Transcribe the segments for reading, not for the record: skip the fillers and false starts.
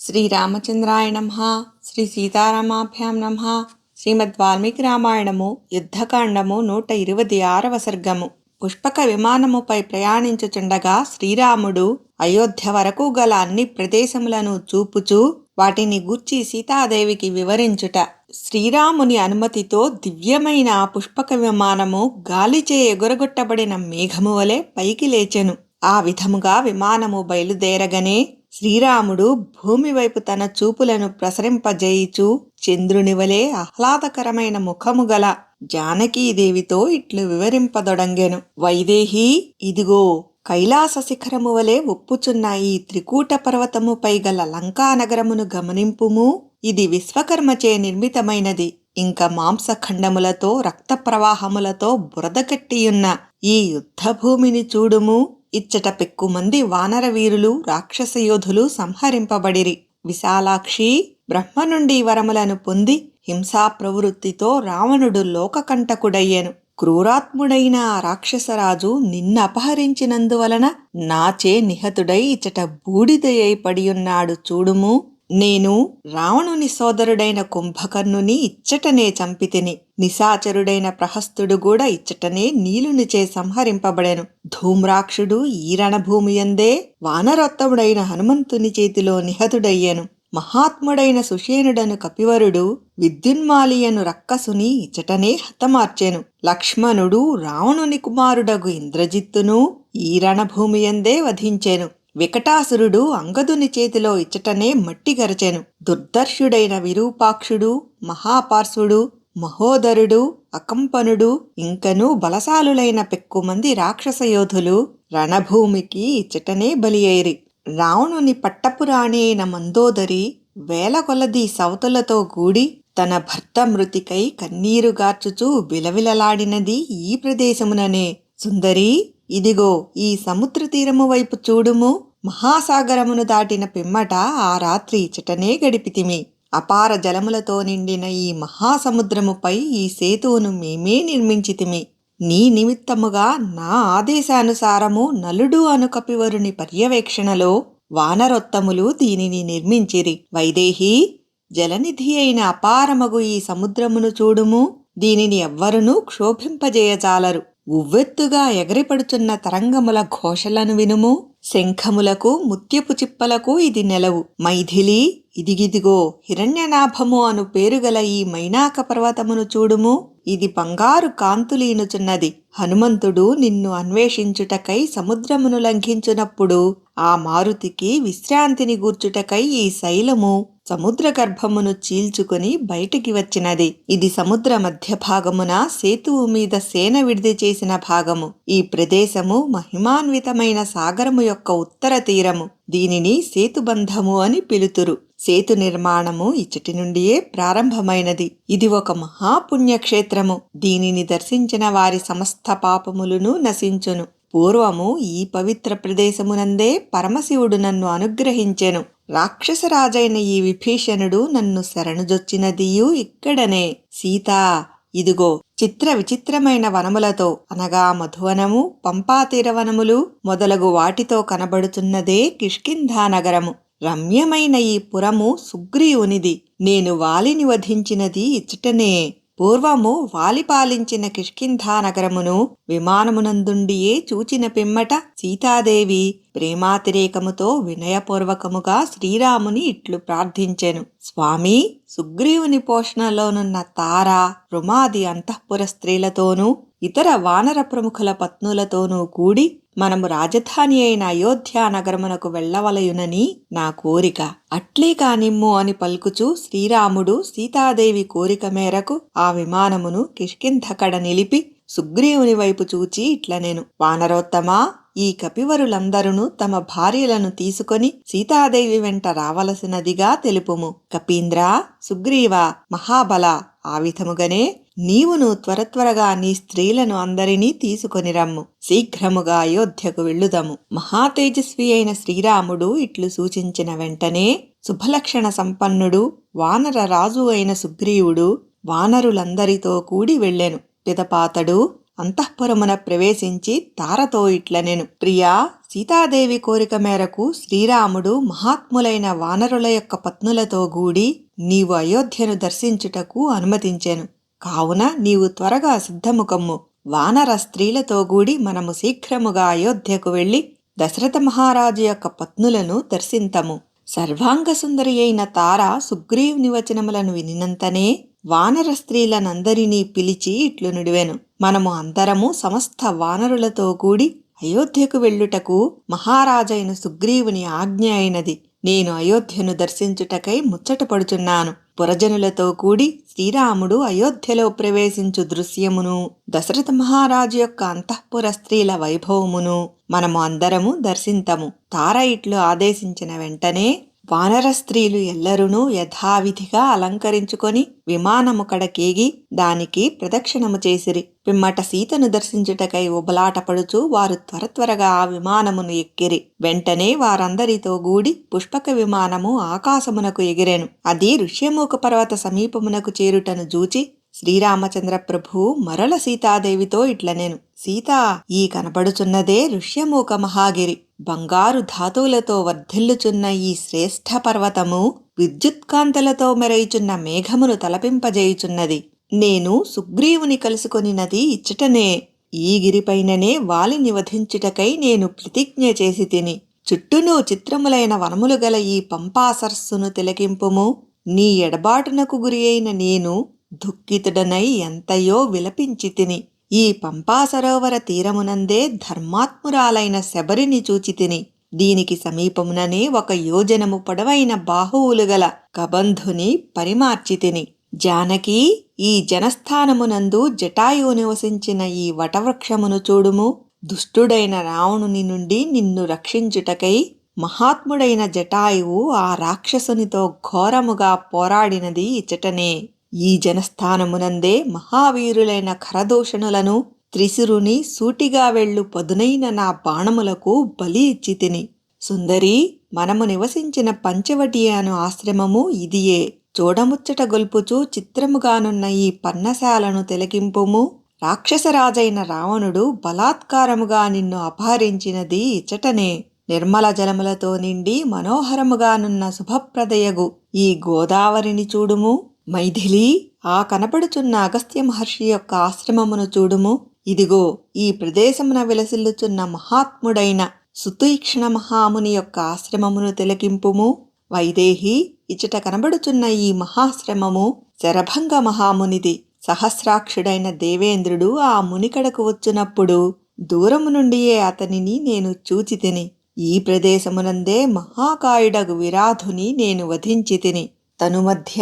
శ్రీరామచంద్రాయ నమః. శ్రీ సీతారామాభ్యాం నమః. శ్రీమద్ వాల్మీకి రామాయణము యుద్ధకాండము 126వ సర్గము. పుష్పక విమానముపై ప్రయాణించుచుండగా శ్రీరాముడు అయోధ్య వరకు గల అన్ని ప్రదేశములను చూపుచూ వాటిని గూర్చి సీతాదేవికి వివరించుట. శ్రీరాముని అనుమతితో దివ్యమైన ఆ పుష్పక విమానము గాలిచే ఎగురగొట్టబడిన మేఘము వలె పైకి లేచెను. ఆ విధముగా విమానము బయలుదేరగనే శ్రీరాముడు భూమి వైపు తన చూపులను ప్రసరింపజేయుచూ చంద్రుని వలె ఆహ్లాదకరమైన ముఖము గల జానకీదేవితో ఇట్లు వివరింపదొడంగెను. వైదేహీ, ఇదిగో కైలాస శిఖరము వలె ఒప్పుచున్న ఈ త్రికూట పర్వతముపై గల లంకానగరమును గమనింపుము. ఇది విశ్వకర్మచే నిర్మితమైనది. ఇంక మాంసఖండములతో రక్త ప్రవాహములతో బురదకట్టియున్న ఈ యుద్ధభూమిని చూడుము. ఇచ్చట పెక్కుమంది వానరవీరులు రాక్షసయోధులు సంహరింపబడిరి. విశాలాక్షి, బ్రహ్మ నుండి వరములను పొంది హింసా ప్రవృత్తితో రావణుడు లోకకంటకుడయ్యెను. క్రూరాత్ముడైన ఆ రాక్షసరాజు నిన్నపహరించినందువలన నాచే నిహతుడై ఇచ్చట బూడిదయ్యై పడియున్నాడు చూడుము. నేను రావణుని సోదరుడైన కుంభకర్ణుని ఇచ్చటనే చంపితిని. నిశాచరుడైన ప్రహస్తుడు కూడా ఇచ్చటనే నీలునిచే సంహరింపబడెను. ధూమ్రాక్షుడు ఈ రణభూమియందే వానరోత్తముడైన హనుమంతుని చేతిలో నిహతుడయ్యెను. మహాత్ముడైన సుషేనుడను కపివరుడు విద్యున్మాలియను రక్కసుని ఇచ్చటనే హతమార్చెను. లక్ష్మణుడు రావణుని కుమారుడగు ఇంద్రజిత్తును ఈ రణభూమియందే వధించెను. వికటాసురుడు అంగదుని చేతిలో ఇచ్చటనే మట్టిగరచెను. దుర్దర్శుడైన విరూపాక్షుడు, మహాపార్శ్వుడు, మహోదరుడు, అకంపనుడు ఇంకనూ బలశాలులైన పెక్కుమంది రాక్షసయోధులు రణభూమికి ఇచ్చటనే బలియైరి. రావణుని పట్టపురాణి అయిన మందోదరి వేల కొలది సవతులతో కూడి తన భర్త మృతికై కన్నీరుగార్చుచూ విలవిలలాడినది ఈ ప్రదేశముననే. సుందరి, ఇదిగో ఈ సముద్ర తీరము వైపు చూడుము. మహాసాగరమును దాటిన పిమ్మట ఆ రాత్రి ఇచ్చటనే గడిపితిమి. అపార జలములతో నిండిన ఈ మహాసముద్రముపై ఈ సేతువును మేమే నిర్మించితిమి. నీ నిమిత్తముగా నా ఆదేశానుసారము నలుడు అను కపివరుని పర్యవేక్షణలో వానరోత్తములు దీనిని నిర్మించిరి. వైదేహీ, జలనిధి అయిన అపారమగు ఈ సముద్రమును చూడుము. దీనిని ఎవ్వరునూ క్షోభింపజేయజాలరు. ఉవ్వెత్తుగా ఎగరిపడుచున్న తరంగముల ఘోషలను వినుము. శంఖములకు ముత్యపు చిప్పలకు ఇది నెలవు. మైథిలి, ఇదిగిదిగో హిరణ్యనాభము అను పేరుగల ఈ మైనాక పర్వతమును చూడుము. ఇది బంగారు కాంతులీనుచున్నది. హనుమంతుడు నిన్ను అన్వేషించుటకై సముద్రమును లంఘించునప్పుడు ఆ మారుతికి విశ్రాంతిని గూర్చుటకై ఈ శైలము సముద్ర గర్భమును చీల్చుకుని బయటికి వచ్చినది. ఇది సముద్ర మధ్య భాగమున సేతువు మీద సేన విడిది చేసిన భాగము. ఈ ప్రదేశము మహిమాన్వితమైన సాగరము యొక్క ఉత్తర తీరము. దీనిని సేతుబంధము అని పిలుతురు. సేతు నిర్మాణము ఇచ్చటి నుండియే ప్రారంభమైనది. ఇది ఒక మహాపుణ్యక్షేత్రము. దీనిని దర్శించిన వారి సమస్త పాపములను నశించును. పూర్వము ఈ పవిత్ర ప్రదేశమునందే పరమశివుడు నన్ను అనుగ్రహించెను. రాక్షసరాజైన ఈ విభీషణుడు నన్ను శరణుజొచ్చినదియు ఇక్కడనే. సీతా, ఇదిగో చిత్ర విచిత్రమైన వనములతో అనగా మధువనము, పంపాతీరవనములు మొదలగు వాటితో కనబడుతున్నదే కిష్కింధానగరము. రమ్యమైన ఈ పురము సుగ్రీవునిది. నేను వాలిని వధించినది ఇచ్చటనే. పూర్వము వాలి పాలించిన కిష్కింధానగరమును విమానమునందుండియే చూచిన పిమ్మట సీతాదేవి ప్రేమాతిరేకముతో వినయపూర్వకముగా శ్రీరాముని ఇట్లు ప్రార్థించెను. స్వామి, సుగ్రీవుని పోషణలోనున్న తార, రుమాది అంతఃపుర స్త్రీలతోనూ ఇతర వానర ప్రముఖుల పత్నులతోనూ కూడి మనము రాజధాని అయిన అయోధ్య నగరమునకు వెళ్లవలయునని నా కోరిక. అట్లే కానిమ్ము అని పలుకుచూ శ్రీరాముడు సీతాదేవి కోరిక మేరకు ఆ విమానమును కిష్కింధకడ నిలిపి సుగ్రీవుని వైపు చూచి ఇట్లనెను. వానరోత్తమా, ఈ కపివరులందరూ తమ భార్యలను తీసుకొని సీతాదేవి వెంట రావలసినదిగా తెలుపుము. కపీంద్ర, సుగ్రీవ, మహాబల, ఆ విధముగానే నీవును త్వరత్వరగా నీ స్త్రీలను అందరినీ తీసుకొని రమ్ము. శీఘ్రముగా అయోధ్యకు వెళ్ళుదము. మహాతేజస్వి అయిన శ్రీరాముడు ఇట్లు సూచించిన వెంటనే శుభలక్షణ సంపన్నుడు వానర రాజు అయిన సుగ్రీవుడు వానరులందరితో కూడి వెళ్ళెను. పిదపాతడు అంతఃపురమున ప్రవేశించి తారతో ఇట్లనెను. ప్రియా, సీతాదేవి కోరిక మేరకు శ్రీరాముడు మహాత్ములైన వానరుల యొక్క పత్నులతో గూడి నీవు అయోధ్యను దర్శించుటకు అనుమతించెను. కావున నీవు త్వరగా సిద్ధముకమ్ము. వానర స్త్రీలతో గూడి మనము శీఘ్రముగా అయోధ్యకు వెళ్లి దశరథ మహారాజు యొక్క పత్నులను దర్శింతము. సర్వాంగసుందరి అయిన తార సుగ్రీవుని వచనములను వినినంతనే వానర స్త్రీలనందరినీ పిలిచి ఇట్లు నుడివెను. మనము అందరము సమస్త వానరులతో కూడి అయోధ్యకు వెళ్ళుటకు మహారాజైన సుగ్రీవుని ఆజ్ఞ అయినది. నేను అయోధ్యను దర్శించుటకై ముచ్చటపడుచున్నాను. పురజనులతో కూడి శ్రీరాముడు అయోధ్యలో ప్రవేశించు దృశ్యమును, దశరథ మహారాజు యొక్క అంతఃపుర స్త్రీల వైభవమును మనము అందరము దర్శింతము. తార ఇట్లు ఆదేశించిన వెంటనే వానర స్త్రీలు ఎల్లరునూ యథావిధిగా అలంకరించుకొని విమానము కడకేగి దానికి ప్రదక్షిణము చేసిరి. పిమ్మట సీతను దర్శించుటకై ఉబలాటపడుచు వారు త్వరత్వరగా ఆ విమానమును ఎక్కిరి. వెంటనే వారందరితో గూడి పుష్పక విమానము ఆకాశమునకు ఎగిరెను. అది ఋష్యమూక పర్వత సమీపమునకు చేరుటను జూచి శ్రీరామచంద్ర ప్రభువు మరల సీతాదేవితో ఇట్లనెను. సీతా, ఈ కనబడుచున్నదే ఋష్యమూక మహాగిరి. బంగారు ధాతువులతో వర్ధిల్లుచున్న ఈ శ్రేష్ఠ పర్వతము విద్యుత్కాంతలతో మెరయుచున్న మేఘమును తలపింపజేయుచున్నది. నేను సుగ్రీవుని కలుసుకొనినది ఇచ్చటనే. ఈ గిరిపైననే వాలిని వధించుటకై నేను ప్రతిజ్ఞ చేసి తిని. చుట్టూనూ చిత్రములైన వనములు గల ఈ పంపా సరస్సును తిలకింపుము. నీ ఎడబాటునకు గురి అయిన నేను దుఃఖితుడనై ఎంతయో విలపించి తిని. ఈ పంపా సరోవర తీరమునందే ధర్మాత్మురాలైన శబరిని చూచి తిని. దీనికి సమీపముననే 1 యోజనము పొడవైన బాహువులు గల కబంధుని పరిమార్చి తిని. జానకి, ఈ జనస్థానమునందు జటాయువు నివసించిన ఈ వటవృక్షమును చూడుము. దుష్టుడైన రావణుని నుండి నిన్ను రక్షించుటకై మహాత్ముడైన జటాయువు ఆ రాక్షసునితో ఘోరముగా పోరాడినది ఇచ్చటనే. ఈ జనస్థానమునందే మహావీరులైన ఖరదూషణులను, త్రిశిరుని సూటిగా వెళ్ళు పదునైన నా బాణములకు బలి ఇచ్చి తిని. సుందరి, మనము నివసించిన పంచవటి అను ఆశ్రమము ఇదియే. చూడముచ్చట గొల్పుచూ చిత్రముగానున్న ఈ పర్ణశాలను తిలకింపుము. రాక్షసరాజైన రావణుడు బలాత్కారముగా నిన్ను అపహరించినది ఇచ్చటనే. నిర్మల జలములతో నిండి మనోహరముగానున్న శుభప్రదయగు ఈ గోదావరిని చూడుము. మైథిలి, ఆ కనపడుచున్న అగస్త్య మహర్షి యొక్క ఆశ్రమమును చూడుము. ఇదిగో, ఈ ప్రదేశమున విలసిల్లుచున్న మహాత్ముడైన సుతీక్ష్ణ మహాముని యొక్క ఆశ్రమమును తిలకింపుము. వైదేహి, ఇచ్చట కనబడుచున్న ఈ మహాశ్రమము శరభంగ మహామునిది. సహస్రాక్షుడైన దేవేంద్రుడు ఆ మునికడకు వచ్చునప్పుడు దూరము నుండియే అతనిని నేను చూచి తిని. ఈ ప్రదేశమునందే మహాకాయుడగు విరాధుని నేను వధించి తిని. తనుమధ్య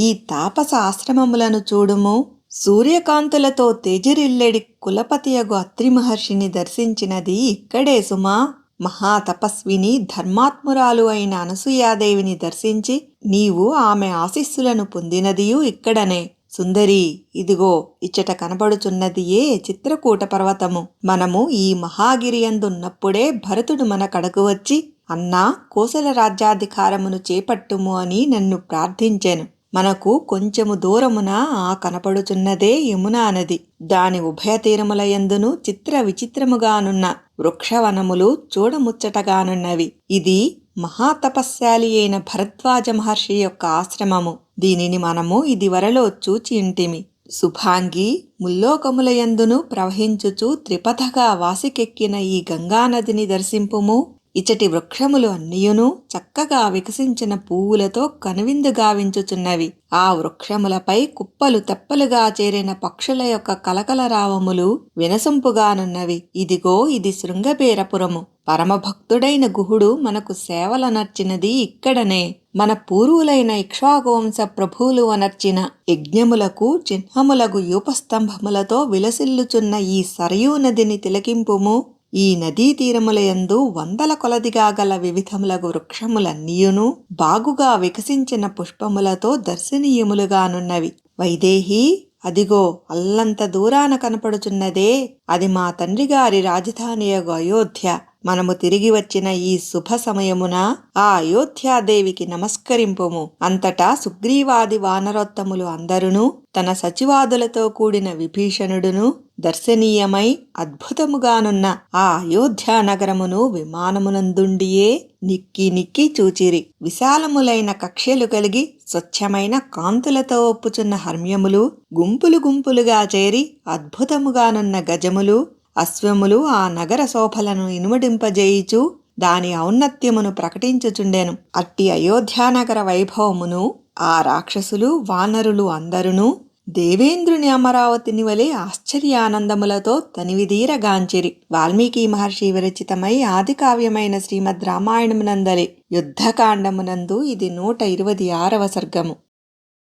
ఈ తాపస ఆశ్రమములను చూడుము. సూర్యకాంతులతో తేజరిల్లెడి కులపతియగు అత్రి మహర్షిని దర్శించినది ఇక్కడే సుమా. మహాతపస్విని ధర్మాత్మురాలు అయిన అనసూయాదేవిని దర్శించి నీవు ఆమె ఆశీస్సులను పొందినదియు ఇక్కడనే. సుందరి, ఇదిగో, ఇచ్చట కనబడుచున్నదియే చిత్రకూట పర్వతము. మనము ఈ మహాగిరియందున్నప్పుడే భరతుడు మన కడకు వచ్చి, అన్నా, కోసల రాజ్యాధికారమును చేపట్టుము అని నన్ను ప్రార్థించెను. మనకు కొంచెము దూరమున ఆ కనపడుచున్నదే యమునా నది. దాని ఉభయ తీరములయందును చిత్ర విచిత్రముగానున్న వృక్షవనములు చూడముచ్చటగానున్నవి. ఇది మహాతపస్శాలి అయిన భరద్వాజ మహర్షి యొక్క ఆశ్రమము. దీనిని మనము ఇదివరలో చూచి ఇంటిమి. శుభాంగి, ముల్లోకములయందును ప్రవహించుచు త్రిపథగా వాసికెక్కిన ఈ గంగానదిని దర్శింపుము. ఇచటి వృక్షములు అన్నియును చక్కగా వికసించిన పువ్వులతో కనువిందు గావించుచున్నవి. ఆ వృక్షములపై కుప్పలు తెప్పలుగా చేరిన పక్షుల యొక్క కలకలరావములు వినసొంపుగానున్నవి. ఇదిగో, ఇది శృంగబేరపురము. పరమభక్తుడైన గుహుడు మనకు సేవలనర్చినది ఇక్కడనే. మన పూర్వులైన ఇక్ష్వాకువంశ ప్రభువులు అనర్చిన యజ్ఞములకు చిహ్నములగు యూపస్తంభములతో విలసిల్లుచున్న ఈ సరయూ నదిని తిలకింపుము. ఈ నదీ తీరములయందు 100 కొలదిగా గల వివిధములగు వృక్షములన్నీయును బాగుగా వికసించిన పుష్పములతో దర్శనీయములుగానున్నవి. వైదేహి, అదిగో, అల్లంత దూరాన కనపడుచున్నదే, అది మా తండ్రిగారి రాజధానియగు అయోధ్య. మనము తిరిగి వచ్చిన ఈ శుభ సమయమున ఆ అయోధ్యాదేవికి నమస్కరింపుము. అంతటా సుగ్రీవాది వానరోత్తములు అందరును, తన సచివాదులతో కూడిన విభీషణుడును, దర్శనీయమై అద్భుతముగానున్న ఆ అయోధ్యానగరమును విమానమునందుండియే నిక్కి నిక్కి చూచిరి. విశాలములైన కక్ష్యలు కలిగి స్వచ్ఛమైన కాంతులతో ఒప్పుచున్న హర్మ్యములు గుంపులు గుంపులుగా చేరి అద్భుతముగానున్న గజములు అశ్వములు ఆ నగర శోభలను ఇనుమడింపజేయుచు దాని ఔన్నత్యమును ప్రకటించుచుండెను. అట్టి అయోధ్యానగర వైభవమును ఆ రాక్షసులు వానరులు అందరునూ దేవేంద్రుని అమరావతిని వలె ఆశ్చర్యానందములతో తనివిదీరగాంచిరి. వాల్మీకి మహర్షి విరచితమై ఆదికావ్యమైన శ్రీమద్ రామాయణమునందలి యుద్ధకాండమునందు ఇది 126వ సర్గము.